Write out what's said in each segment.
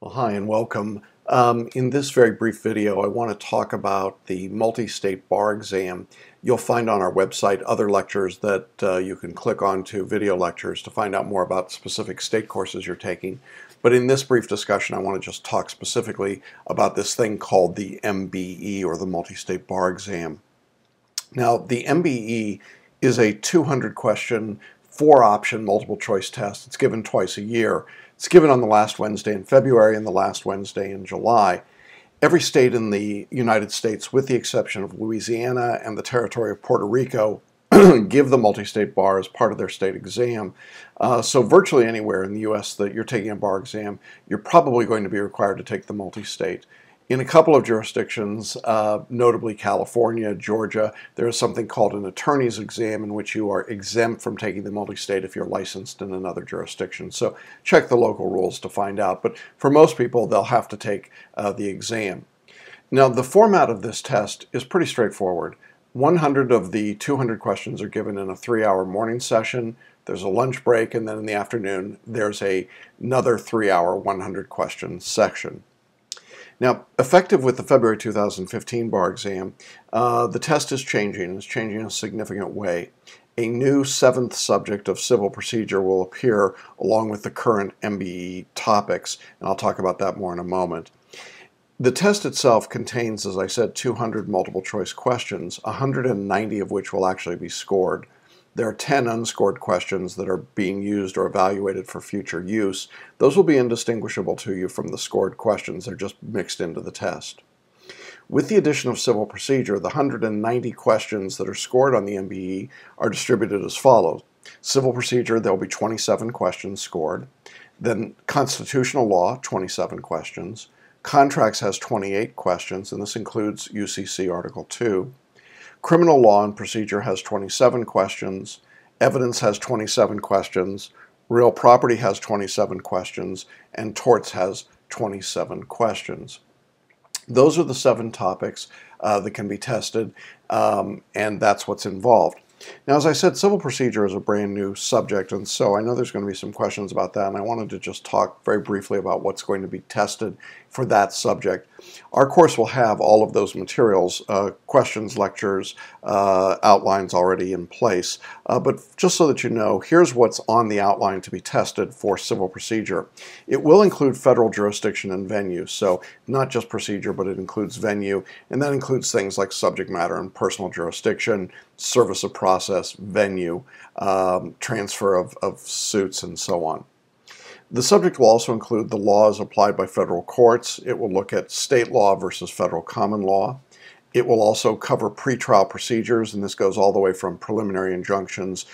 Well, hi and welcome. In this very brief video, I want to talk about the Multi-State Bar Exam. You'll find on our website other lectures that you can click on to video lectures to find out more about specific state courses you're taking. But in this brief discussion, I want to just talk specifically about this thing called the MBE, or the Multi-State Bar Exam. Now, the MBE is a 200-question, 4-option multiple choice test. It's given twice a year. It's given on the last Wednesday in February and the last Wednesday in July. Every state in the United States, with the exception of Louisiana and the territory of Puerto Rico, give the multi-state bar as part of their state exam. So virtually anywhere in the U.S. that you're taking a bar exam, you're probably going to be required to take the multi-state. In a couple of jurisdictions, notably California, Georgia, there is something called an attorney's exam in which you are exempt from taking the multi-state if you're licensed in another jurisdiction. So check the local rules to find out. But for most people, they'll have to take the exam. Now, the format of this test is pretty straightforward. 100 of the 200 questions are given in a 3-hour morning session. There's a lunch break, and then in the afternoon, there's another 3-hour 100-question section. Now, effective with the February 2015 bar exam, the test is changing. It's changing in a significant way. A new 7th subject of civil procedure will appear along with the current MBE topics, and I'll talk about that more in a moment. The test itself contains, as I said, 200 multiple choice questions, 190 of which will actually be scored. There are 10 unscored questions that are being used or evaluated for future use. Those will be indistinguishable to you from the scored questions. They're just mixed into the test. With the addition of civil procedure, the 190 questions that are scored on the MBE are distributed as follows. Civil procedure, there will be 27 questions scored. Then constitutional law, 27 questions. Contracts has 28 questions, and this includes UCC Article 2. Criminal law and procedure has 27 questions, evidence has 27 questions, real property has 27 questions, and torts has 27 questions. Those are the 7 topics that can be tested, and that's what's involved. Now, as I said, civil procedure is a brand new subject, and so I know there's going to be some questions about that, and I wanted to just talk very briefly about what's going to be tested for that subject. Our course will have all of those materials, questions, lectures, outlines already in place, but just so that you know, here's what's on the outline to be tested for civil procedure. It will include federal jurisdiction and venue, so not just procedure, but it includes venue, and that includes things like subject matter and personal jurisdiction, service of process, venue, transfer of suits, and so on. The subject will also include the laws applied by federal courts. It will look at state law versus federal common law. It will also cover pretrial procedures, and this goes all the way from preliminary injunctions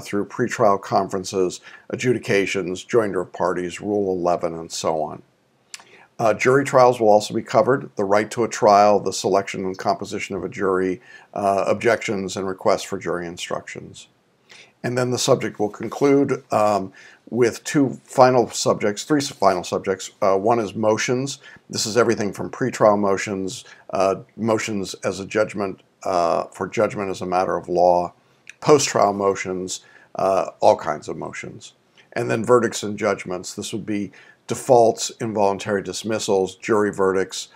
through pretrial conferences, adjudications, joinder of parties, Rule 11, and so on. Jury trials will also be covered, the right to a trial, the selection and composition of a jury, objections and requests for jury instructions. And then the subject will conclude with 3 final subjects. One is motions. This is everything from pretrial motions, motions as a judgment, for judgment as a matter of law, post-trial motions, all kinds of motions. And then verdicts and judgments. This would be defaults, involuntary dismissals, jury verdicts,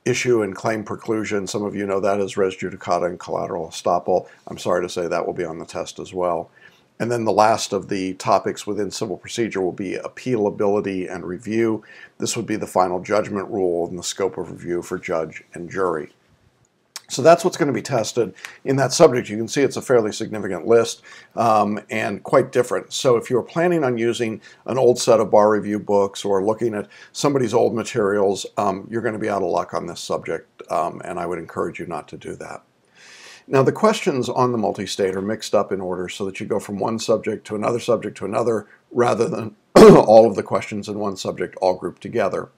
issue and claim preclusion. Some of you know that as res judicata and collateral estoppel. I'm sorry to say that will be on the test as well. And then the last of the topics within civil procedure will be appealability and review. This would be the final judgment rule and the scope of review for judge and jury. So that's what's going to be tested in that subject. You can see it's a fairly significant list and quite different. So if you're planning on using an old set of bar review books or looking at somebody's old materials, you're going to be out of luck on this subject, and I would encourage you not to do that. Now, the questions on the multi-state are mixed up in order so that you go from one subject to another, rather than all of the questions in one subject all grouped together.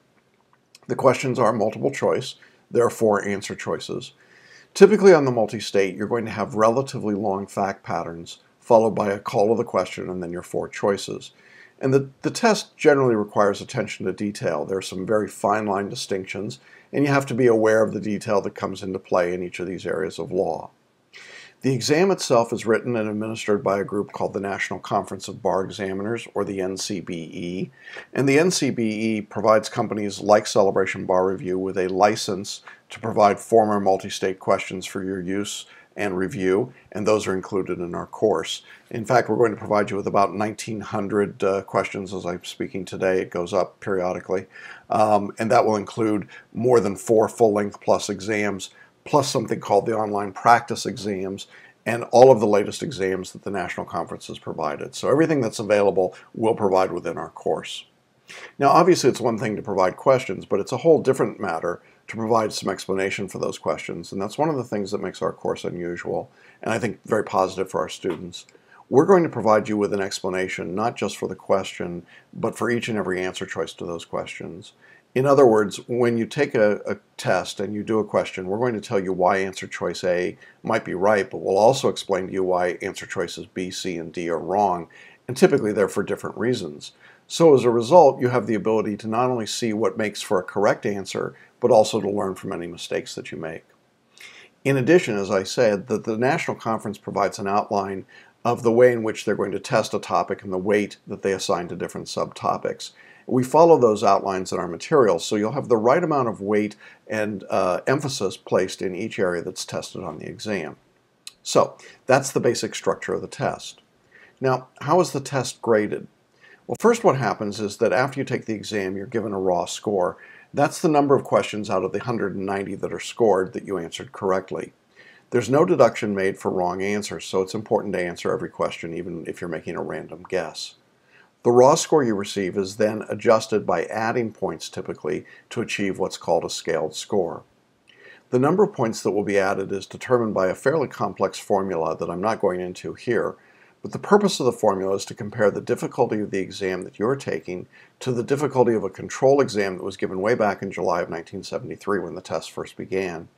The questions are multiple choice. There are 4 answer choices. Typically on the multi-state, you're going to have relatively long fact patterns, followed by a call of the question and then your 4 choices. And the test generally requires attention to detail. There are some very fine line distinctions, and you have to be aware of the detail that comes into play in each of these areas of law. The exam itself is written and administered by a group called the National Conference of Bar Examiners, or the NCBE. And the NCBE provides companies like Celebration Bar Review with a license to provide former multi-state questions for your use and review, and those are included in our course. In fact, we're going to provide you with about 1,900 questions as I'm speaking today. It goes up periodically, and that will include more than 4 full-length plus exams, plus something called the online practice exams, and all of the latest exams that the National Conference has provided. So everything that's available we'll provide within our course. Now, obviously it's one thing to provide questions, but it's a whole different matter to provide some explanation for those questions, and that's one of the things that makes our course unusual, and I think very positive for our students. We're going to provide you with an explanation, not just for the question, but for each and every answer choice to those questions. In other words, when you take a test and you do a question, we're going to tell you why answer choice A might be right, but we'll also explain to you why answer choices B, C, and D are wrong, and typically they're for different reasons. So as a result, you have the ability to not only see what makes for a correct answer, but also to learn from any mistakes that you make. In addition, as I said, the National Conference provides an outline of the way in which they're going to test a topic and the weight that they assign to different subtopics. We follow those outlines in our materials, so you'll have the right amount of weight and emphasis placed in each area that's tested on the exam. So that's the basic structure of the test. Now, how is the test graded? Well, first what happens is that after you take the exam, you're given a raw score. That's the number of questions out of the 190 that are scored that you answered correctly. There's no deduction made for wrong answers, so it's important to answer every question, even if you're making a random guess. The raw score you receive is then adjusted by adding points typically to achieve what's called a scaled score. The number of points that will be added is determined by a fairly complex formula that I'm not going into here, but the purpose of the formula is to compare the difficulty of the exam that you're taking to the difficulty of a control exam that was given way back in July of 1973 when the test first began.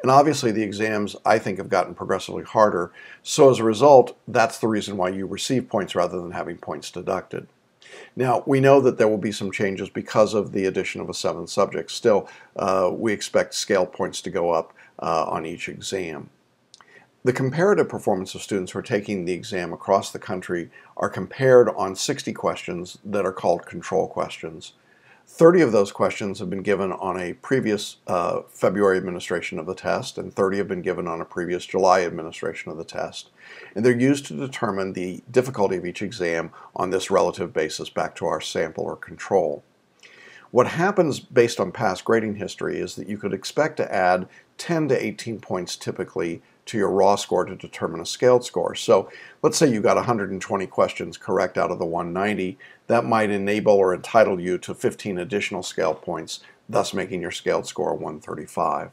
And obviously the exams, I think, have gotten progressively harder, so as a result, that's the reason why you receive points rather than having points deducted. Now, we know that there will be some changes because of the addition of a 7th subject. Still, we expect scale points to go up on each exam. The comparative performance of students who are taking the exam across the country are compared on 60 questions that are called control questions. 30 of those questions have been given on a previous February administration of the test, and 30 have been given on a previous July administration of the test. And they're used to determine the difficulty of each exam on this relative basis back to our sample or control. What happens based on past grading history is that you could expect to add 10 to 18 points typically to your raw score to determine a scaled score. So let's say you got 120 questions correct out of the 190. That might enable or entitle you to 15 additional scaled points, thus making your scaled score 135.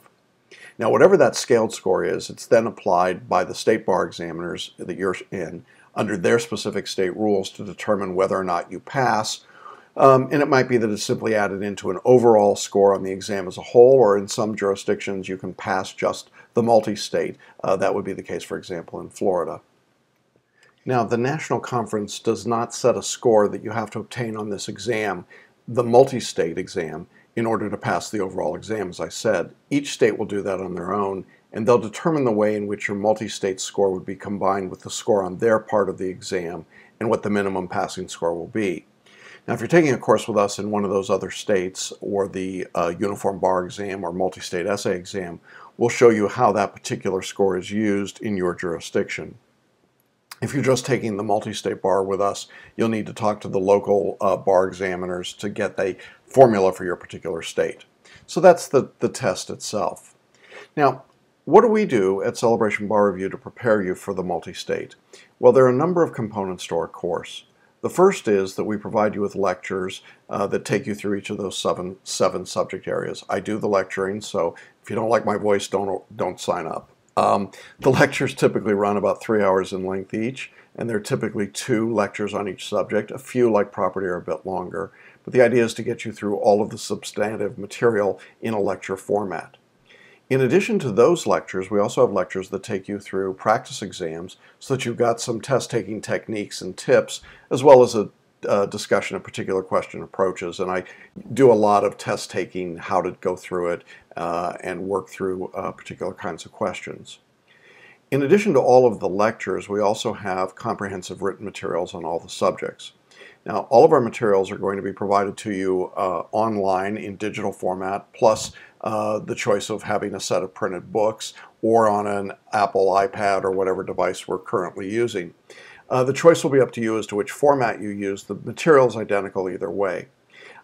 Now, whatever that scaled score is, it's then applied by the state bar examiners that you're in under their specific state rules to determine whether or not you pass. And it might be that it's simply added into an overall score on the exam as a whole, or in some jurisdictions you can pass just the multi-state. That would be the case, for example, in Florida. Now, the National Conference does not set a score that you have to obtain on this exam, the multi-state exam, in order to pass the overall exam, as I said. Each state will do that on their own, and they'll determine the way in which your multi-state score would be combined with the score on their part of the exam and what the minimum passing score will be. Now, if you're taking a course with us in one of those other states, or the Uniform Bar Exam or Multi-State Essay Exam, we'll show you how that particular score is used in your jurisdiction. If you're just taking the multi-state bar with us, you'll need to talk to the local bar examiners to get the formula for your particular state. So that's the test itself. Now, what do we do at Celebration Bar Review to prepare you for the multi-state? Well, there are a number of components to our course. The first is that we provide you with lectures that take you through each of those seven subject areas. I do the lecturing, so if you don't like my voice, don't sign up. The lectures typically run about 3 hours in length each, and there are typically 2 lectures on each subject. A few, like property, are a bit longer, but the idea is to get you through all of the substantive material in a lecture format. In addition to those lectures, we also have lectures that take you through practice exams so that you've got some test-taking techniques and tips, as well as a discussion of particular question approaches. And I do a lot of test-taking, how to go through it, and work through particular kinds of questions. In addition to all of the lectures, we also have comprehensive written materials on all the subjects. Now, all of our materials are going to be provided to you online in digital format, plus the choice of having a set of printed books or on an Apple iPad or whatever device we're currently using. The choice will be up to you as to which format you use. The material is identical either way.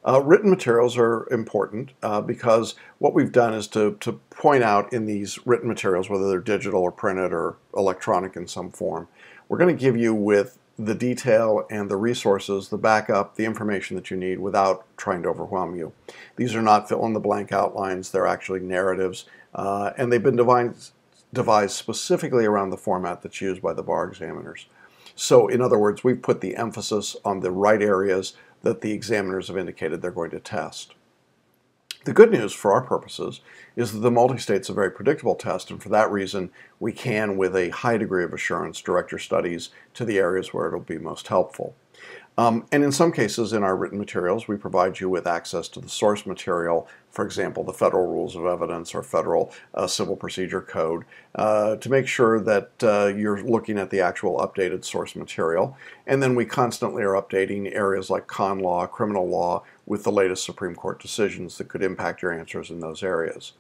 Written materials are important because what we've done is to point out in these written materials, whether they're digital or printed or electronic in some form, we're going to give you with the detail and the resources, the backup, the information that you need without trying to overwhelm you. These are not fill-in-the-blank outlines, they're actually narratives, and they've been devised specifically around the format that's used by the bar examiners. So in other words, we've put the emphasis on the right areas that the examiners have indicated they're going to test. The good news for our purposes is that the multistate's a very predictable test, and for that reason we can, with a high degree of assurance, direct your studies to the areas where it'll be most helpful. And in some cases in our written materials we provide you with access to the source material, for example the Federal Rules of Evidence or Federal Civil Procedure Code, to make sure that you're looking at the actual updated source material. And then we constantly are updating areas like con law, criminal law, with the latest Supreme Court decisions that could impact your answers in those areas.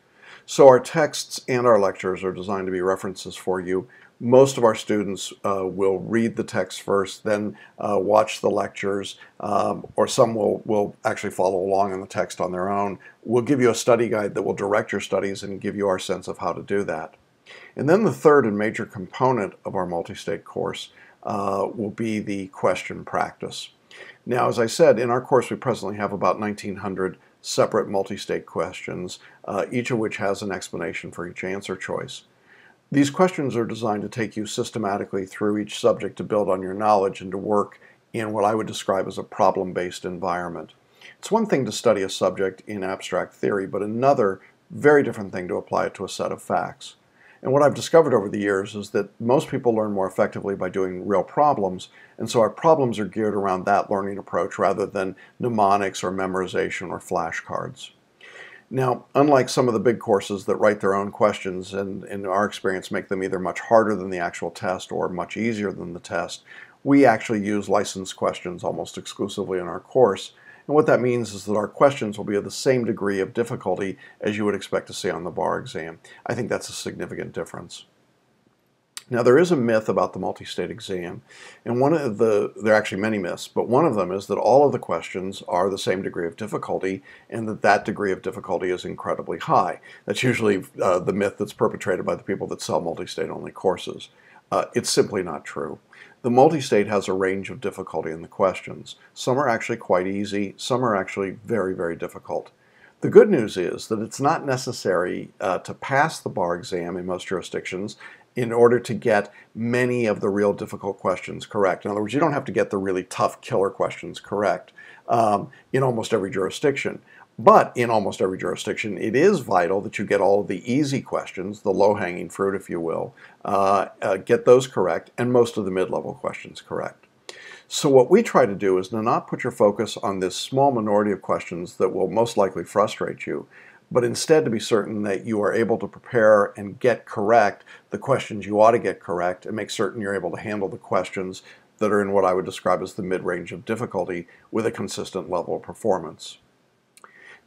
So our texts and our lectures are designed to be references for you. Most of our students will read the text first, then watch the lectures, or some will actually follow along in the text on their own. We'll give you a study guide that will direct your studies and give you our sense of how to do that. And then the third and major component of our multi-state course will be the question practice. Now, as I said, in our course we presently have about 1,900 separate multi-state questions, each of which has an explanation for each answer choice. These questions are designed to take you systematically through each subject to build on your knowledge and to work in what I would describe as a problem-based environment. It's one thing to study a subject in abstract theory, but another very different thing to apply it to a set of facts. And what I've discovered over the years is that most people learn more effectively by doing real problems, and so our problems are geared around that learning approach rather than mnemonics or memorization or flashcards. Now, unlike some of the big courses that write their own questions and in our experience make them either much harder than the actual test or much easier than the test, we actually use licensed questions almost exclusively in our course. And what that means is that our questions will be of the same degree of difficulty as you would expect to see on the bar exam. I think that's a significant difference. Now, there is a myth about the multi-state exam, and there are actually many myths, but one of them is that all of the questions are the same degree of difficulty and that degree of difficulty is incredibly high. That's usually the myth that's perpetrated by the people that sell multi-state only courses. It's simply not true. The multi-state has a range of difficulty in the questions. Some are actually quite easy, some are actually very, very difficult. The good news is that it's not necessary to pass the bar exam in most jurisdictions in order to get many of the real difficult questions correct. In other words, you don't have to get the really tough killer questions correct in almost every jurisdiction. But in almost every jurisdiction, it is vital that you get all of the easy questions, the low-hanging fruit, if you will, get those correct, and most of the mid-level questions correct. So what we try to do is to not put your focus on this small minority of questions that will most likely frustrate you, but instead to be certain that you are able to prepare and get correct the questions you ought to get correct and make certain you're able to handle the questions that are in what I would describe as the mid-range of difficulty with a consistent level of performance.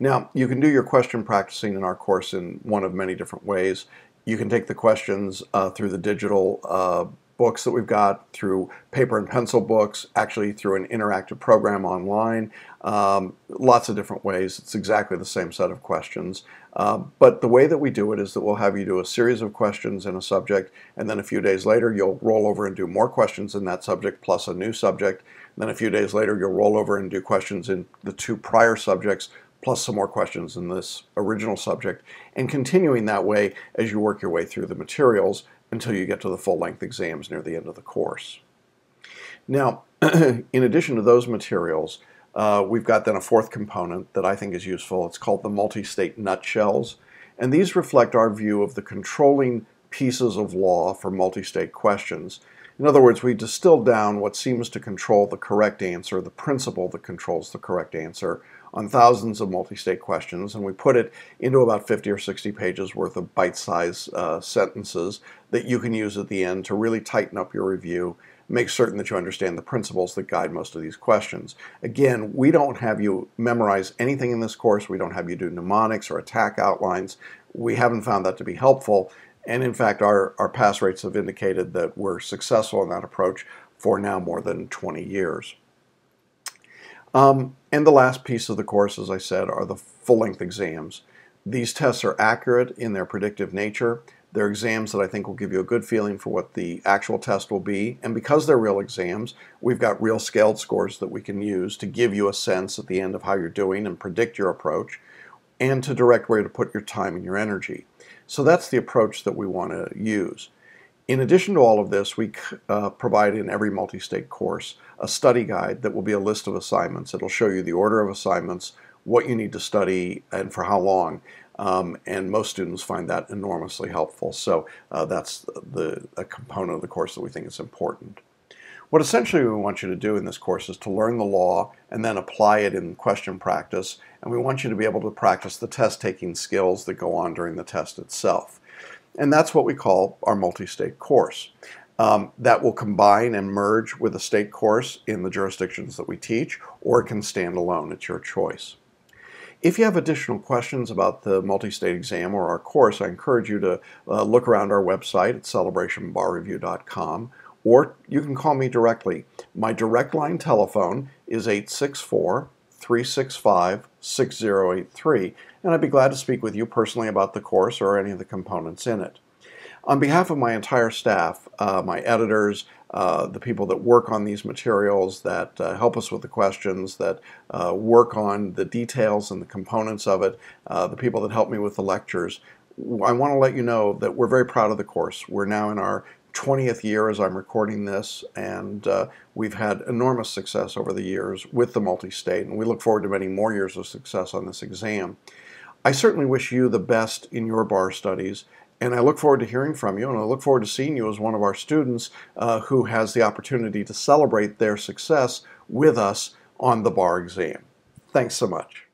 Now, you can do your question practicing in our course in one of many different ways. You can take the questions through the digital books that we've got, through paper and pencil books, actually through an interactive program online, lots of different ways. It's exactly the same set of questions. But the way that we do it is that we'll have you do a series of questions in a subject, and then a few days later you'll roll over and do more questions in that subject plus a new subject. And then a few days later you'll roll over and do questions in the two prior subjects plus some more questions in this original subject, and continuing that way as you work your way through the materials until you get to the full-length exams near the end of the course. Now, in addition to those materials, we've got then a fourth component that I think is useful. It's called the multi-state nutshells, and these reflect our view of the controlling pieces of law for multi-state questions. In other words, we distill down what seems to control the correct answer, the principle that controls the correct answer, on thousands of multi-state questions, and we put it into about 50 or 60 pages worth of bite-sized sentences that you can use at the end to really tighten up your review, make certain that you understand the principles that guide most of these questions. Again, we don't have you memorize anything in this course. We don't have you do mnemonics or attack outlines. We haven't found that to be helpful. And in fact, our pass rates have indicated that we're successful in that approach for now more than 20 years. And the last piece of the course, as I said, are the full-length exams. These tests are accurate in their predictive nature. They're exams that I think will give you a good feeling for what the actual test will be. And because they're real exams, we've got real scaled scores that we can use to give you a sense at the end of how you're doing and predict your approach, and to direct where to put your time and your energy. So that's the approach that we want to use. In addition to all of this, we provide in every multi-state course a study guide that will be a list of assignments. It'll show you the order of assignments, what you need to study, and for how long. And most students find that enormously helpful. So that's a component of the course that we think is important. What essentially we want you to do in this course is to learn the law and then apply it in question practice. And we want you to be able to practice the test-taking skills that go on during the test itself. And that's what we call our multi-state course. That will combine and merge with a state course in the jurisdictions that we teach, or it can stand alone. It's your choice. If you have additional questions about the multi-state exam or our course, I encourage you to look around our website at celebrationbarreview.com, or you can call me directly. My direct line telephone is 864-365-6083, and I'd be glad to speak with you personally about the course or any of the components in it. On behalf of my entire staff, my editors, the people that work on these materials, that help us with the questions, that work on the details and the components of it, the people that help me with the lectures, I want to let you know that we're very proud of the course. We're now in our 20th year as I'm recording this, and we've had enormous success over the years with the multi-state, and we look forward to many more years of success on this exam. I certainly wish you the best in your bar studies, and I look forward to hearing from you, and I look forward to seeing you as one of our students who has the opportunity to celebrate their success with us on the bar exam. Thanks so much.